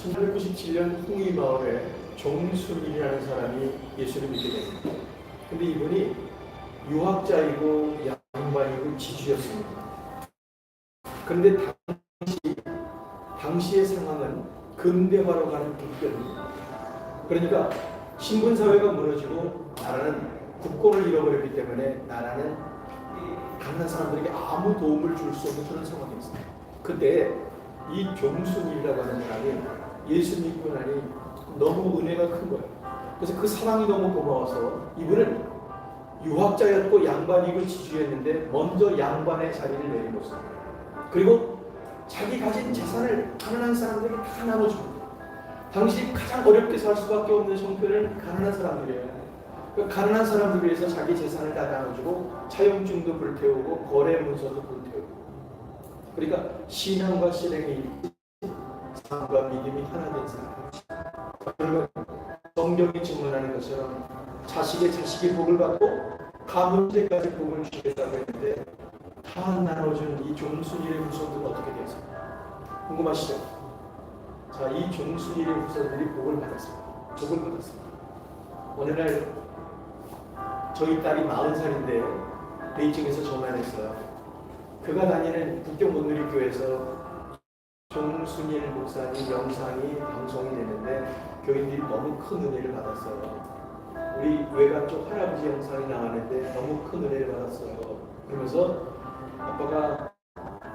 1997년 홍의마을에 정순일이라는 사람이 예수를 믿게 됩니다. 근데 이분이 유학자이고 양반이고 지주였습니다. 그런데 당시의 상황은 근대화로 가는 국변입니다. 그러니까 신분사회가 무너지고 나라는 국권을 잃어버렸기 때문에 나라는 가난한 사람들에게 아무 도움을 줄 수 없는 그런 상황이었습니다. 그때 이 정순일이라고 하는 사람이 예수 믿고 나니 너무 은혜가 큰 거예요. 그래서 그 사랑이 너무 고마워서 이분은 유학자였고 양반이고 지주였는데 먼저 양반의 자리를 내리고서 그리고 자기 가진 재산을 가난한 사람들에게 다 나눠줍니다. 당시 가장 어렵게 살 수밖에 없는 형편은 가난한 사람들이에요. 그 가난한 사람들 위해서 자기 재산을 다 나눠주고 차용증도 불태우고 거래 문서도 불태우고 그러니까 신앙과 실행이 삶과 믿음이 하나 된 사람. 그러면 성경이 증언하는 것처럼 자식이 복을 받고 가문제까지 복을 주겠다고 했는데 다 나눠준 이 종순일의 후손들은 어떻게 되었습니까? 궁금하시죠? 자, 이 종순일의 후손들이 복을 받았습니다. 복을 받았습니다. 어느 날 저희 딸이 40살인데 베이징에서 전화를 했어요. 그가 다니는 북경본누리교회에서 종순일 목사님 영상이 방송이 되는데 교인들이 너무 큰 은혜를 받았어요. 우리 외가 쪽 할아버지 영상이 나왔는데 너무 큰 은혜를 받았어요. 그러면서 아빠가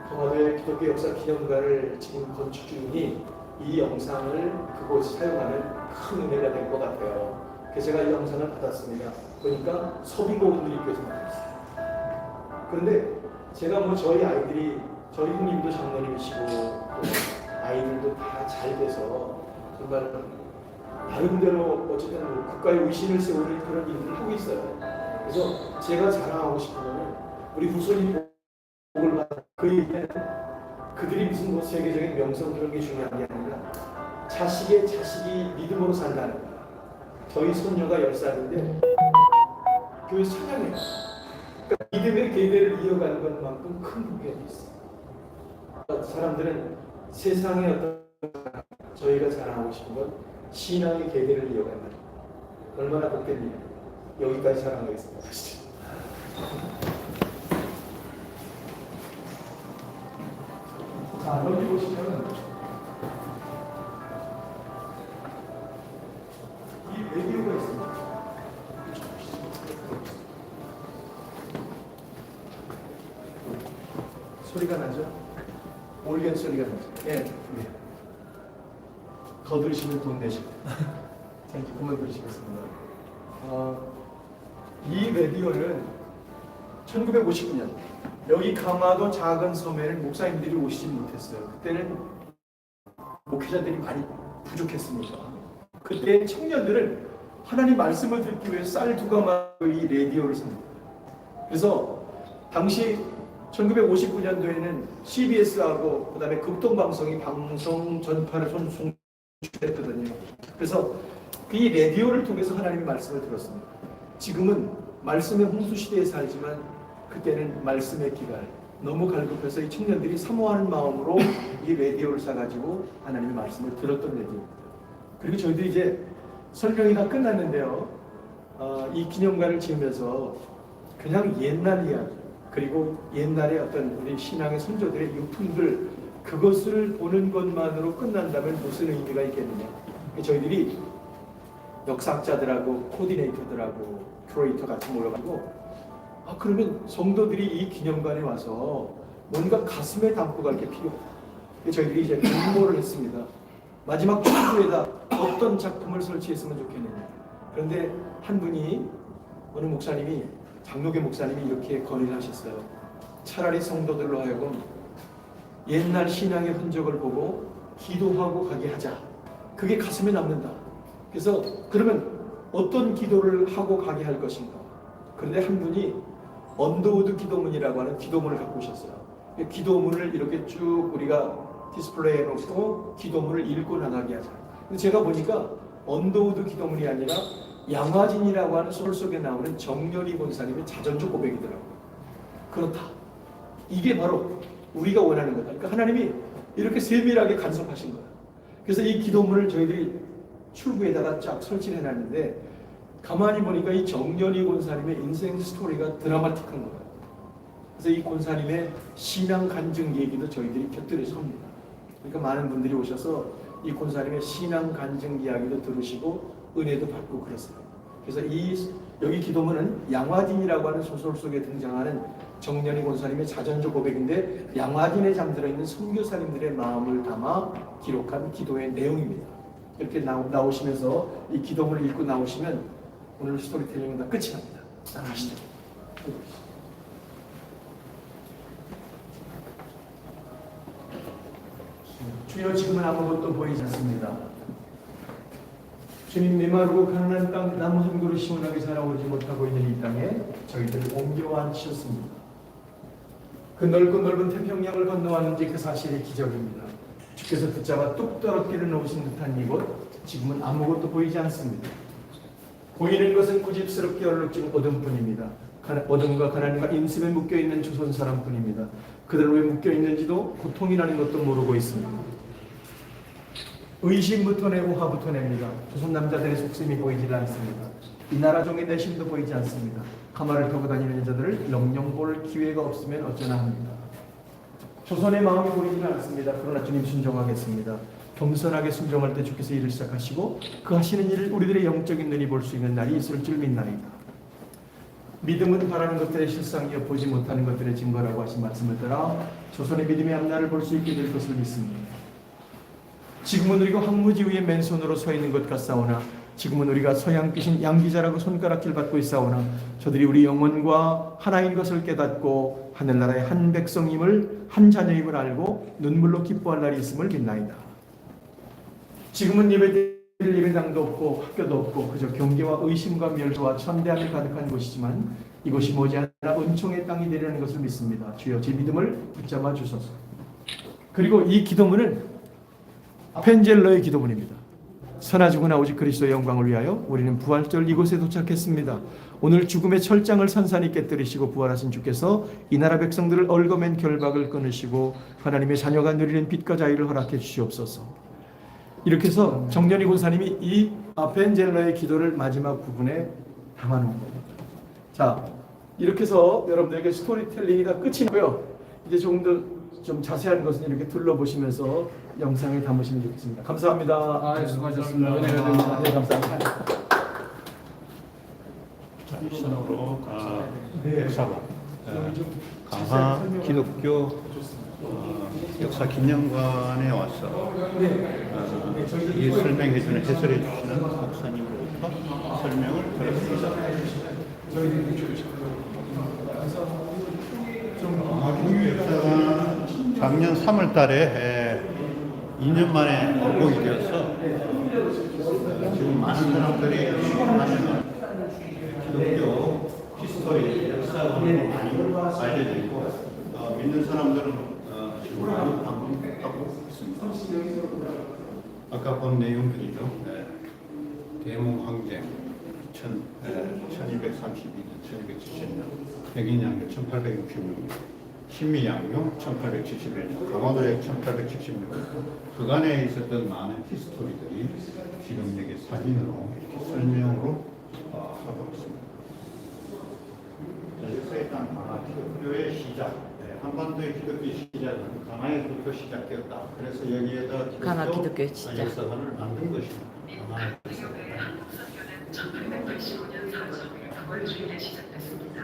청와대 기독교 역사 기념관을 지금 건축 중이니 이 영상을 그곳에 사용하는 큰 은혜가 될 것 같아요. 그래서 제가 이 영상을 받았습니다. 그러니까 서빙고분들께서 받았어요. 그런데 제가 뭐 저희 아이들이 저희 형님도 장로님이시고 또 아이들도 다 잘 돼서 정말 나름대로 어쨌든 국가의 의신을 세우는 그런 일들을 하고 있어요. 그래서 제가 자랑하고 싶은 거는 우리 후손이 복을 받은 그 얘기는 그들이 무슨 뭐 세계적인 명성 그런 게 중요한 게 아니라 자식이 믿음으로 산다는 거예요. 저희 손녀가 10살인데 교회 찬양해요. 그러니까 믿음의 계대를 이어가는 것만큼 큰 복이 있어요. 사람들은 세상의 어떤 저희가 자랑하고 싶은 건 신앙의 계대를 이어간다. 얼마나 복된 일이에요. 여기까지 자랑하겠습니다. 자, 여기 보시면 이 레디오가 있습니다. 소리가 나죠? 올겐 소리가 나죠? 예. 더 들으시면 돈 내시고. 자, 이제 그만 들으시겠습니다. 이 라디오는 1959년 여기 강화도 작은 섬에는 목사님들이 오시지 못했어요. 그때는 목회자들이 많이 부족했습니다. 그때 청년들은 하나님 말씀을 듣기 위해서 쌀 두 가마로 이 라디오를 삽니다. 그래서 당시 1959년도에는 CBS하고 그다음에 극동방송이 방송 전파를 송출했거든요. 그래서 이 라디오를 통해서 하나님의 말씀을 들었습니다. 지금은 말씀의 홍수 시대에 살지만 그때는 말씀의 기갈 너무 갈급해서 이 청년들이 사모하는 마음으로 이 라디오를 사가지고 하나님의 말씀을 들었던 라디오입니다. 그리고 저희들이 이제 설명이 다 끝났는데요. 이 기념관을 지으면서 그냥 옛날 이야기 그리고 옛날에 어떤 우리 신앙의 선조들의 유품들 그것을 보는 것만으로 끝난다면 무슨 의미가 있겠느냐. 저희들이 역사학자들하고 코디네이터들하고 큐레이터 같이 모여가지고 그러면 성도들이 이 기념관에 와서 뭔가 가슴에 담고 갈 게 필요해요. 저희들이 이제 공모를 했습니다. 마지막 출구에다 어떤 작품을 설치했으면 좋겠느냐. 그런데 한 분이 어느 목사님이 장로교 목사님이 이렇게 건의를 하셨어요. 차라리 성도들로 하여금 옛날 신앙의 흔적을 보고 기도하고 가게 하자. 그게 가슴에 남는다. 그래서 그러면 어떤 기도를 하고 가게 할 것인가. 그런데 한 분이 언더우드 기도문이라고 하는 기도문을 갖고 오셨어요. 기도문을 이렇게 쭉 우리가 디스플레이에 놓고 기도문을 읽고 나가게 하자. 근데 제가 보니까 언더우드 기도문이 아니라 양화진이라고 하는 소설 속에 나오는 정렬이 권사님의 자전적 고백이더라고요. 그렇다. 이게 바로 우리가 원하는 거다. 그러니까 하나님이 이렇게 세밀하게 간섭하신 거야. 그래서 이 기도문을 저희들이 출구에다가 쫙 설치해 놨는데 가만히 보니까 이 정연희 권사님의 인생 스토리가 드라마틱한 거예요. 그래서 이 권사님의 신앙 간증 얘기도 저희들이 곁들여서 합니다. 그러니까 많은 분들이 오셔서 이 권사님의 신앙 간증 이야기도 들으시고 은혜도 받고 그랬어요. 그래서 여기 기도문은 양화진이라고 하는 소설 속에 등장하는 정연희 권사님의 자전적 고백인데 양화진에 잠들어 있는 선교사님들의 마음을 담아 기록한 기도의 내용입니다. 이렇게 나오시면서 이 기도문을 읽고 나오시면 오늘 스토리텔링은 다 끝이 납니다. 따라하시죠. 주여, 지금은 아무것도 보이지 않습니다. 주님, 메마르고 가난한 땅 나무 한 그루 시원하게 자라오지 못하고 있는 이 땅에 저희들을 옮겨 앉히셨습니다. 그 넓고 넓은 태평양을 건너왔는지 그 사실이 기적입니다. 주께서 붙잡아 뚝 떨어뜨려 놓으신 듯한 이곳, 지금은 아무것도 보이지 않습니다. 보이는 것은 고집스럽게 얼룩진 어둠뿐입니다. 어둠과 가난과 인습에 묶여있는 조선 사람뿐입니다. 그들 왜 묶여있는지도 고통이 나는 것도 모르고 있습니다. 의심부터 내고 화부터 냅니다. 조선 남자들의 속셈이 보이지 않습니다. 이 나라 종의 내심도 보이지 않습니다. 가마를 타고 다니는 여자들을 영영 볼 기회가 없으면 어쩌나 합니다. 조선의 마음이 보이지 않습니다. 그러나 주님 순종하겠습니다. 겸손하게 순종할 때 주께서 일을 시작하시고 그 하시는 일을 우리들의 영적인 눈이 볼 수 있는 날이 있을 줄 믿나이다. 믿음은 바라는 것들의 실상이요 보지 못하는 것들의 증거라고 하신 말씀을 따라 조선의 믿음의 앞날을 볼 수 있게 될 것을 믿습니다. 지금은 우리가 황무지 위에 맨손으로 서 있는 것 같사오나 지금은 우리가 서양 귀신 양기자라고 손가락질 받고 있사오나 저들이 우리 영혼과 하나인 것을 깨닫고 하늘나라의 한 백성임을 한 자녀임을 알고 눈물로 기뻐할 날이 있음을 믿나이다. 지금은 예배드릴 예배당도 없고 학교도 없고 그저 경계와 의심과 멸조와 천대함이 가득한 곳이지만 이곳이 머지않아 은총의 땅이 되리라는 것을 믿습니다. 주여, 제 믿음을 붙잡아 주소서. 그리고 이 기도문은 펜젤러의 기도문입니다. 선하시구나 오직 그리스도의 영광을 위하여 우리는 부활절 이곳에 도착했습니다. 오늘 죽음의 철장을 산산히 깨뜨리시고 부활하신 주께서 이 나라 백성들을 얽어맨 결박을 끊으시고 하나님의 자녀가 누리는 빛과 자유를 허락해 주시옵소서. 이렇게 해서 정연희 권사님이 이 펜젤러의 기도를 마지막 부분에 담아놓은 겁니다. 자, 이렇게 해서 여러분들에게 스토리텔링이 다 끝이고요. 이제 조금 더 좀 자세한 것은 이렇게 둘러보시면서 영상에 담으시면 좋겠습니다. 감사합니다. 수고하셨습니다. 네, 감사합니다. 신으로 네. 역사관 좀 강화 자세한 설명을 기독교 역사 기념관에 와서 이 설명해주는 해설해 주시는 목사님으로부터 설명을 들었습니다. 역사관 작년 3월달에 2년 만에 오복이 되어서 지금 많은 사람들이 하는 기독교 히스토리 역사관으로 많이 알려져 있고 믿는 사람들은 지금 많이 방문하고 있습니다. 아까 본 내용들이죠. 대몽 황제 1232년, 1270년, 백인양조 1866년, 신미양요 1871년, 강화도역 1876년, 그간에 있었던 많은 히스토리들이 지금 여기 사진으로 이렇게 설명으로 하고 있습니다. 여기서 일단 기독교의 시작, 한반도의 기독교 시작은 강화에서부터 시작되었다. 그래서 여기에다 강화 기독교의 시작. 역사관을 만든 것입니다. 강화 기독교의 한국선교는 1885년 4월 9월 주일에 시작됐습니다.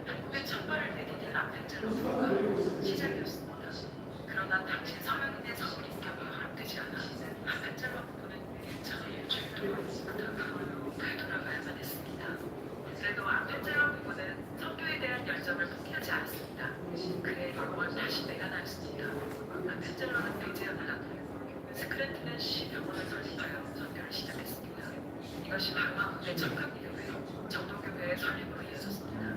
한국의 첫 발을 내디딘 아펜젤로부가 시작이었습니다. 그러나 당시 서양인의 서울 입경이 허락되지 않아 아펜젤로 부부는 1차의 출교로부터 강화로 되돌아가야만 했습니다. 그래도 아펜젤로 부부는 선교에 대한 열정을 포기하지 않았습니다. 그의 병원 다시 내려놨습니다. 아펜젤로는 백제에 나갔고 스크랜튼은 시병원을 설립하여 선교를 시작했습니다. 이것이 바로 한국의 청강기교회, 정도교회의 설립으로 이어졌습니다.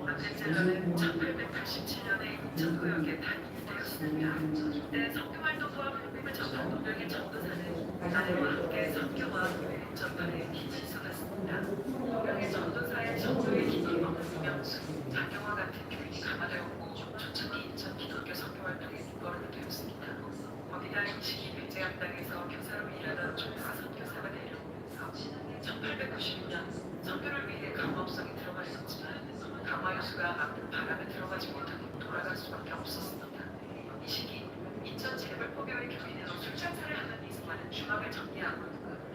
아펜젤러는 1887년에 인천구역에 단임이 되었습니다. 이때 선교활동과 복음을 전한 동양의 전도사는 아내와 함께 선교와 교회 전파에 힘을 쏟았습니다. 동양의 전도사의 전도의 힘이 없는 이명수, 장영화 같은 교인이 감화되었고 촌철이 인천 기독교 선교활동의 인거로 되었습니다. 거기는 이달 22일 제학당에서 교사로 일하던 종사 선교사가 내려오면서 1896년 선교를 위해 강업성에 들어가 있었지만 강화유수가 아픈 바람에 들어가지 못하고 돌아갈 수밖에 없었습니다. 이 시기 인천 재물포교회 교인으로 출장사를 하는 이승만은 주막을 정리하고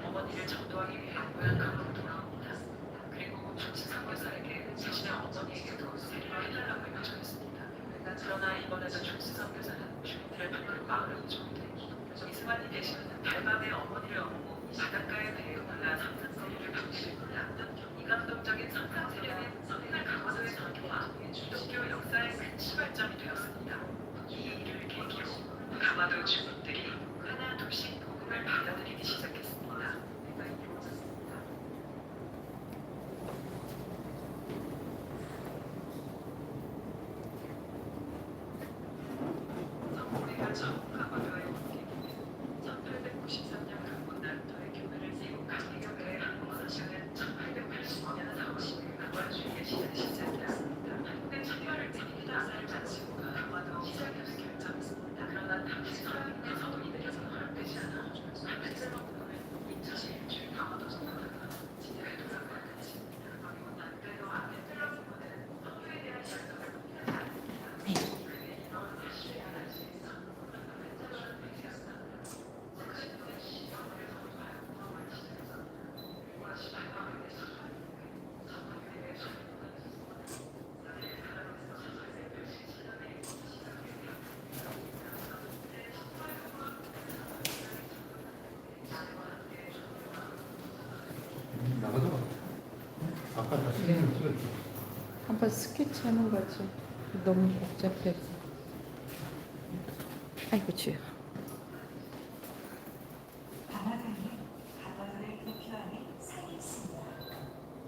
어머니를 전도하기 위해 고향강으로 돌아옵니다. 그리고 중시 선교사에게 자신의 어머니에게도 세례를 해달라고 요청했습니다. 그러나 이번에도 중시 선교사는 주민들의 반대로 마을을 쫓는데 이승만이 대신하는 달밤에 어머니를 업고 바닷가에 배에 올라 상상세례를 받게 됩니다. 이 감동적인 상상세례는 오늘날 강화도의 선교와 기독교 역사의 큰 시발점이 되었습니다. 이 일을 계기로 강화도 주민들이 하나 둘씩 복음을 받아들이기 시작했습니다. 성모리가 처음 강화도에 온 계기는 1893년 강원 나루터의 교회를 세운 강대교회의 한국서시는 1885년 4월 10일 강화주의의 시작이었습니다. 한국의 참여를 때리기도 아사를 마치고 강화도 시작을 결정했습니다. 그러나 당시 서양인의 서동이 내려서 허락되지 않아 한국의 먹고는 인천시 일주일 강화도 전파다가 진해에 돌아가야 했습니다. 그리고 남대도 앞에 뜰러기보다는 성교에 대한 열정을 포기하지 않습니다. 그의 이런 다시 회안할 수 있어 한자로는 배제한다. 스크린의 시선을 선도하여 구멍을 치면서 무엇이 발광하게 선포하는 선포교회의 선포가 있었습니다. 나의 사랑에서 선포의 별시 신앙의 시작이 나가도 아까 다 스캔을 찍었지. 한번 스케치하는 거지. 너무 복잡해. 아이고 주여. 강화도는 강화도를 대표하는 산이 있습니다.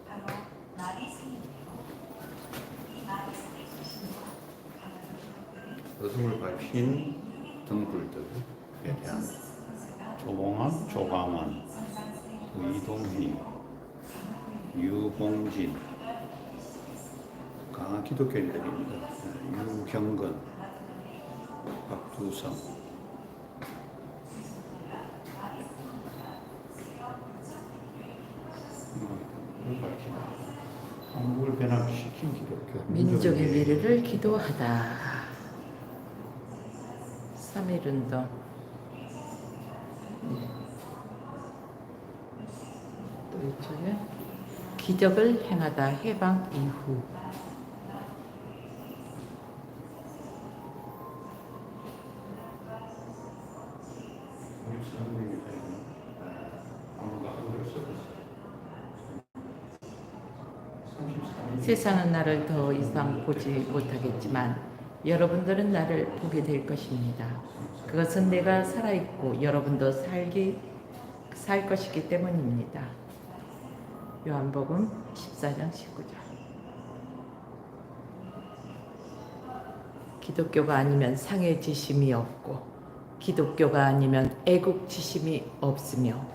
바로 마리산인데요. 이 마리산의 중심으로 강화도 기독교는 어둠을 밝힌 등불들에 대한 조봉암, 조광원, 이동희, 유봉진, 강한 기독교인들입니다. 유경건, 박두성, 한국을 변화시킨 기독교 민족의 미래를 기도하다. 3.1운동. 또 이쪽에 기적을 행하다 해방 이후. 세상은 나를 더 이상 보지 못하겠지만 여러분들은 나를 보게 될 것입니다. 그것은 내가 살아있고 여러분도 살 것이기 때문입니다. 요한복음 14장 19절. 기독교가 아니면 상해지심이 없고 기독교가 아니면 애국지심이 없으며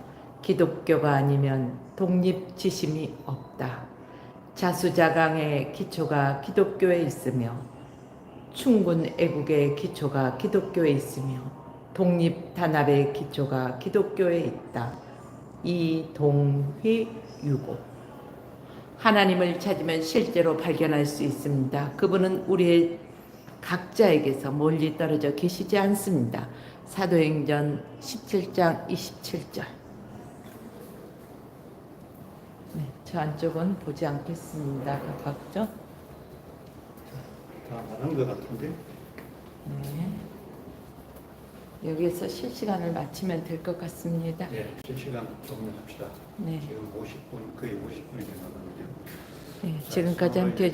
기독교가 아니면 독립지심이 없다. 자수자강의 기초가 기독교에 있으며 충군 애국의 기초가 기독교에 있으며 독립단합의 기초가 기독교에 있다. 이동휘유고. 하나님을 찾으면 실제로 발견할 수 있습니다. 그분은 우리의 각자에게서 멀리 떨어져 계시지 않습니다. 사도행전 17장 27절. 네, 저 안쪽은 보지 않겠습니다. 가깝죠? 다 다른 것 같은데. 네. 여기에서 실시간을 마치면 될 것 같습니다. 네, 실시간 종료합시다. 네. 지금 50분, 거의 50분이 지나가는데요. 네, 지금까지 함께 해주신